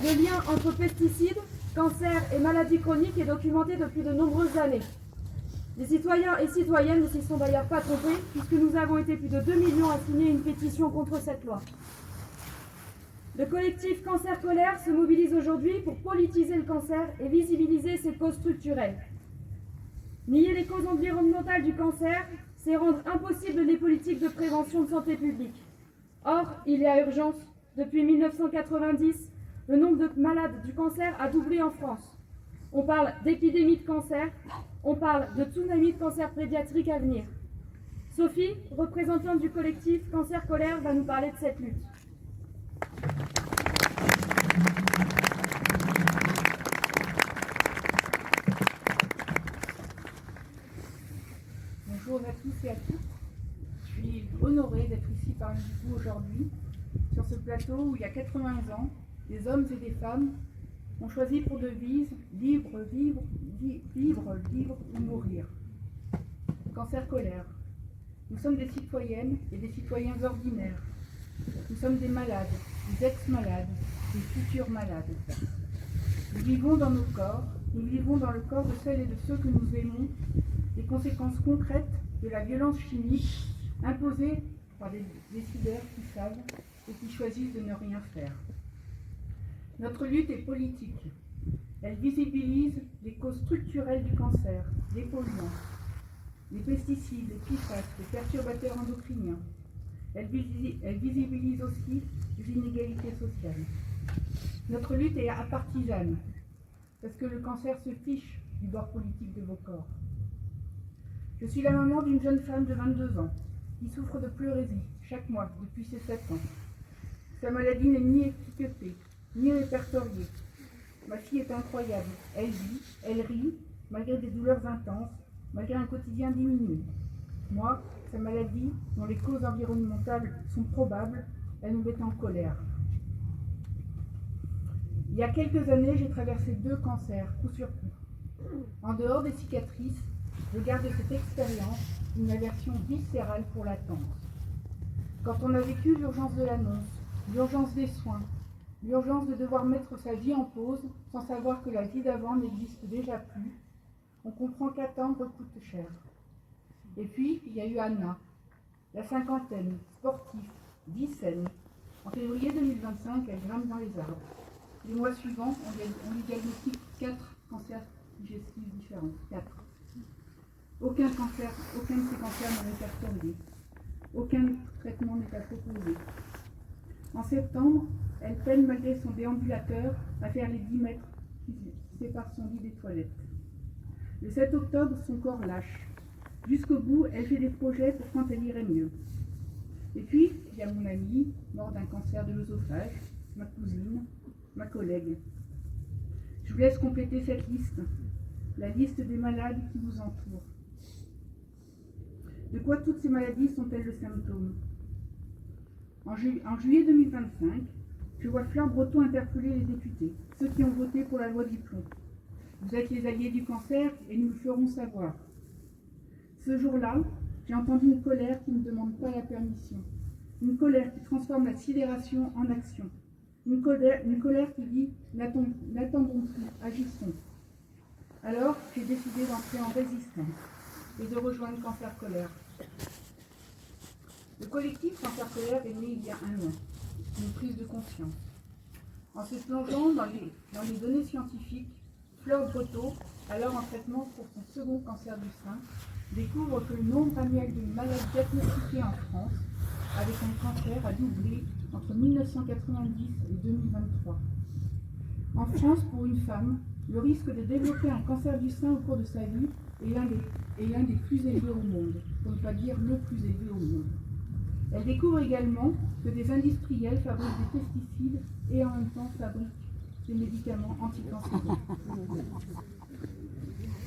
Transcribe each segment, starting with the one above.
Le lien entre pesticides, cancer et maladies chroniques est documenté depuis de nombreuses années. Les citoyens et citoyennes ne s'y sont d'ailleurs pas trompés, puisque nous avons été plus de 2 millions à signer une pétition contre cette loi. Le collectif Cancer Colère se mobilise aujourd'hui pour politiser le cancer et visibiliser ses causes structurelles. Nier les causes environnementales du cancer, c'est rendre impossible les politiques de prévention de santé publique. Or, il y a urgence. Depuis 1990, le nombre de malades du cancer a doublé en France. On parle d'épidémie de cancer, on parle de tsunami de cancer pédiatrique à venir. Sophie, représentante du collectif Cancer Colère, va nous parler de cette lutte. Bonjour à tous et à toutes. Je suis honorée d'être ici parmi vous aujourd'hui, sur ce plateau où il y a 80 ans, des hommes et des femmes ont choisi pour devise vivre ou mourir. Cancer Colère. Nous sommes des citoyennes et des citoyens ordinaires. Nous sommes des malades, des ex-malades, des futurs malades. Nous vivons dans nos corps, nous vivons dans le corps de celles et de ceux que nous aimons, les conséquences concrètes de la violence chimique imposée par des décideurs qui savent et qui choisissent de ne rien faire. Notre lutte est politique. Elle visibilise les causes structurelles du cancer, les polluants, les pesticides, les PFAS, les perturbateurs endocriniens. Elle visibilise aussi les inégalités sociales. Notre lutte est apartisane, parce que le cancer se fiche du bord politique de vos corps. Je suis la maman d'une jeune femme de 22 ans qui souffre de pleurésie chaque mois depuis ses 7 ans. Sa maladie n'est ni étiquetée, ni répertoriée. Ma fille est incroyable. Elle vit, elle rit, malgré des douleurs intenses, malgré un quotidien diminué. Moi, sa maladie, dont les causes environnementales sont probables, elle nous met en colère. Il y a quelques années, j'ai traversé 2 cancers, coup sur coup. En dehors des cicatrices, je garde de cette expérience une aversion viscérale pour l'attente. Quand on a vécu l'urgence de l'annonce, l'urgence des soins, l'urgence de devoir mettre sa vie en pause sans savoir que la vie d'avant n'existe déjà plus, on comprend qu'attendre coûte cher. Et puis, il y a eu Anna, la cinquantaine, sportive, vie saine. En février 2025, elle grimpe dans les arbres. Les mois suivants, on lui diagnostique 4 cancers digestifs différents. 4. Aucun de ces cancers n'est répertorié. Aucun traitement n'est à proposer. En septembre, elle peine malgré son déambulateur à faire les 10 mètres qui séparent son lit des toilettes. Le 7 octobre, son corps lâche. Jusqu'au bout, elle fait des projets pour quand elle irait mieux. Et puis, il y a mon amie, mort d'un cancer de l'œsophage, ma cousine, ma collègue. Je vous laisse compléter cette liste, la liste des malades qui vous entourent. De quoi toutes ces maladies sont-elles le symptôme ? En juillet 2025, je vois Fleur Breton interpeller les députés, ceux qui ont voté pour la loi du plomb. Vous êtes les alliés du cancer et nous le ferons savoir. Ce jour-là, j'ai entendu une colère qui ne demande pas la permission. Une colère qui transforme la sidération en action. Une colère qui dit « n'attendons plus, agissons ». Alors, j'ai décidé d'entrer en résistance et de rejoindre Cancer Colère. Le collectif Cancer Colère est né il y a 1 an, une prise de conscience. En se plongeant dans les données scientifiques, Fleur Breton, alors en traitement pour son second cancer du sein, découvre que le nombre annuel de malades diagnostiqués en France avec un cancer a doublé entre 1990 et 2023. En France, pour une femme, le risque de développer un cancer du sein au cours de sa vie est l'un des plus élevés au monde, pour ne pas dire le plus élevé au monde. Elle découvre également que des industriels fabriquent des pesticides et en même temps fabriquent des médicaments anticancéreux.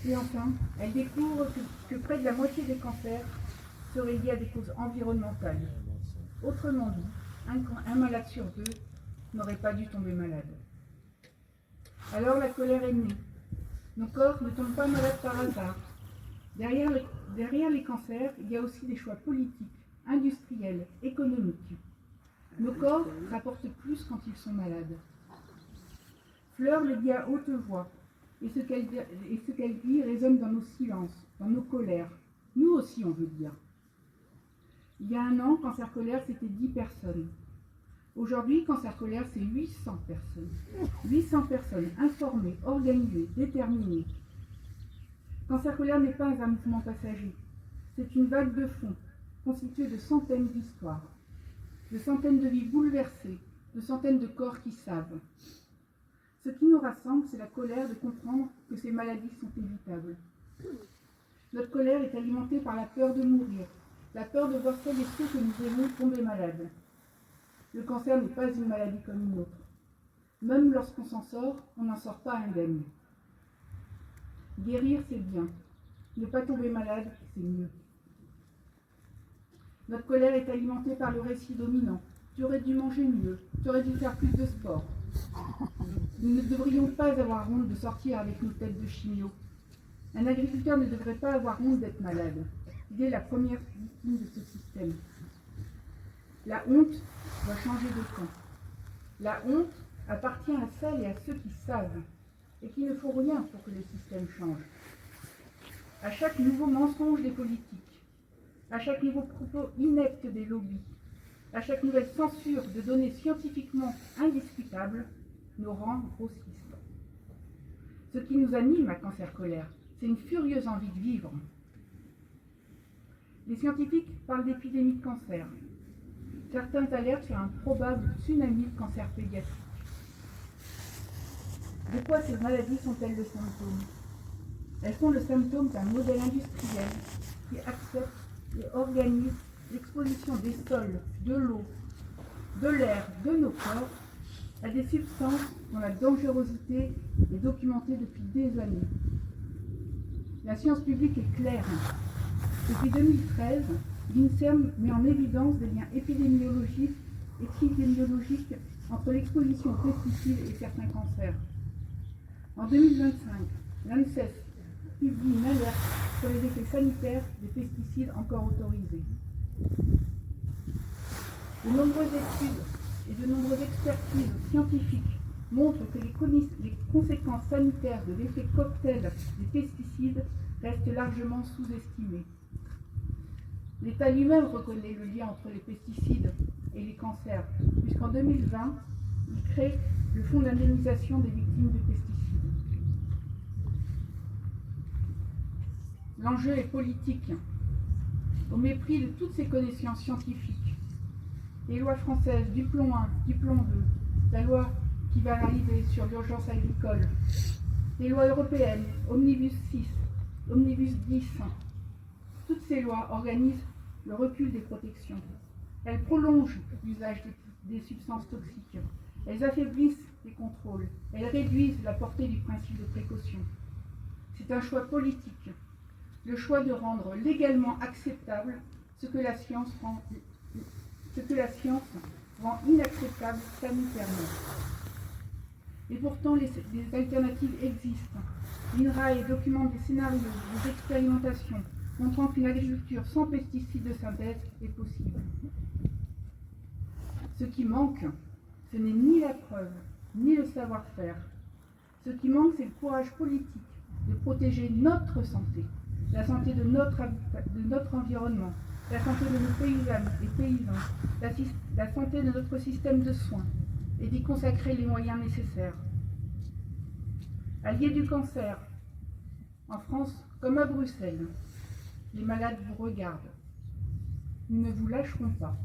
Et enfin, elle découvre que près de la moitié des cancers seraient liés à des causes environnementales. Autrement dit, un malade sur 2 n'aurait pas dû tomber malade. Alors la colère est née. Nos corps ne tombent pas malades par hasard. Derrière les cancers, il y a aussi des choix politiques, industriels, économiques. Nos corps rapportent plus quand ils sont malades. Fleur le dit à haute voix, et ce qu'elle dit résonne dans nos silences, dans nos colères. Nous aussi, on veut dire. Il y a un an, Cancer Colère, c'était 10 personnes. Aujourd'hui, Cancer Colère, c'est 800 personnes. 800 personnes informées, organisées, déterminées. Cancer Colère n'est pas un mouvement passager. C'est une vague de fond, constituée de centaines d'histoires, de centaines de vies bouleversées, de centaines de corps qui savent. Ce qui nous rassemble, c'est la colère de comprendre que ces maladies sont évitables. Notre colère est alimentée par la peur de mourir, la peur de voir celles et ceux que nous aimons tomber malades. Le cancer n'est pas une maladie comme une autre. Même lorsqu'on s'en sort, on n'en sort pas indemne. Guérir, c'est bien. Ne pas tomber malade, c'est mieux. Notre colère est alimentée par le récit dominant. Tu aurais dû manger mieux, tu aurais dû faire plus de sport. Nous ne devrions pas avoir honte de sortir avec nos têtes de chimio. Un agriculteur ne devrait pas avoir honte d'être malade. Il est la première victime de ce système. La honte doit changer de camp. La honte appartient à celles et à ceux qui savent et qui ne font rien pour que le système change. À chaque nouveau mensonge des politiques, à chaque nouveau propos inepte des lobbies, à chaque nouvelle censure de données scientifiquement indiscutables, nos rangs grossissent. Ce qui nous anime à Cancer Colère, c'est une furieuse envie de vivre. Les scientifiques parlent d'épidémie de cancer. Certains alertent sur un probable tsunami de cancer pédiatrique. De quoi ces maladies sont-elles le symptôme? Elles sont le symptôme d'un modèle industriel qui accepte et organise l'exposition des sols, de l'eau, de l'air, de nos corps à des substances dont la dangerosité est documentée depuis des années. La science publique est claire. Depuis 2013, l'INSERM met en évidence des liens épidémiologiques entre l'exposition aux pesticides et certains cancers. En 2025, l'ANSES publie une alerte sur les effets sanitaires des pesticides encore autorisés. De nombreuses études et de nombreuses expertises scientifiques montrent que les conséquences sanitaires de l'effet cocktail des pesticides restent largement sous-estimées. L'État lui-même reconnaît le lien entre les pesticides et les cancers, puisqu'en 2020, il crée le Fonds d'indemnisation des victimes de pesticides. L'enjeu est politique, au mépris de toutes ces connaissances scientifiques. Les lois françaises, Duplon 1, Duplon 2, la loi qui va arriver sur l'urgence agricole, les lois européennes, Omnibus 6, Omnibus 10, toutes ces lois organisent le recul des protections. Elles prolongent l'usage des substances toxiques. Elles affaiblissent les contrôles. Elles réduisent la portée du principe de précaution. C'est un choix politique. Le choix de rendre légalement acceptable ce que la science rend inacceptable sanitairement. Et pourtant, les alternatives existent. L'INRAE documente des scénarios, des expérimentations, montrant qu'une agriculture sans pesticides de synthèse est possible. Ce qui manque, ce n'est ni la preuve, ni le savoir-faire. Ce qui manque, c'est le courage politique de protéger notre santé, la santé de notre habitat, de notre environnement, la santé de nos paysannes et paysans, la santé de notre système de soins, et d'y consacrer les moyens nécessaires. Alliés du cancer, en France comme à Bruxelles, les malades vous regardent. Nous ne vous lâcherons pas.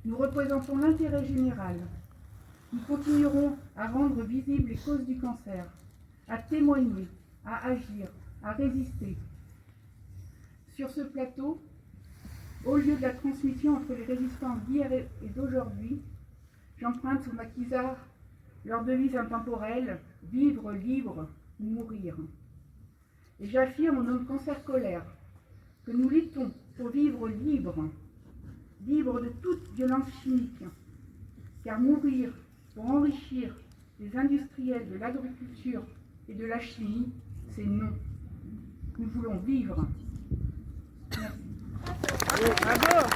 Nous représentons l'intérêt général. Nous continuerons à rendre visibles les causes du cancer, à témoigner, à agir, à résister. Sur ce plateau, au lieu de la transmission entre les résistances d'hier et d'aujourd'hui, j'emprunte aux maquisards leur devise intemporelle « Vivre libre ou mourir ». Et j'affirme au nom de Cancer Colère que nous luttons pour vivre libre, libre de toute violence chimique, car mourir pour enrichir les industriels de l'agriculture et de la chimie, c'est non. Nous voulons vivre. Merci. Bravo.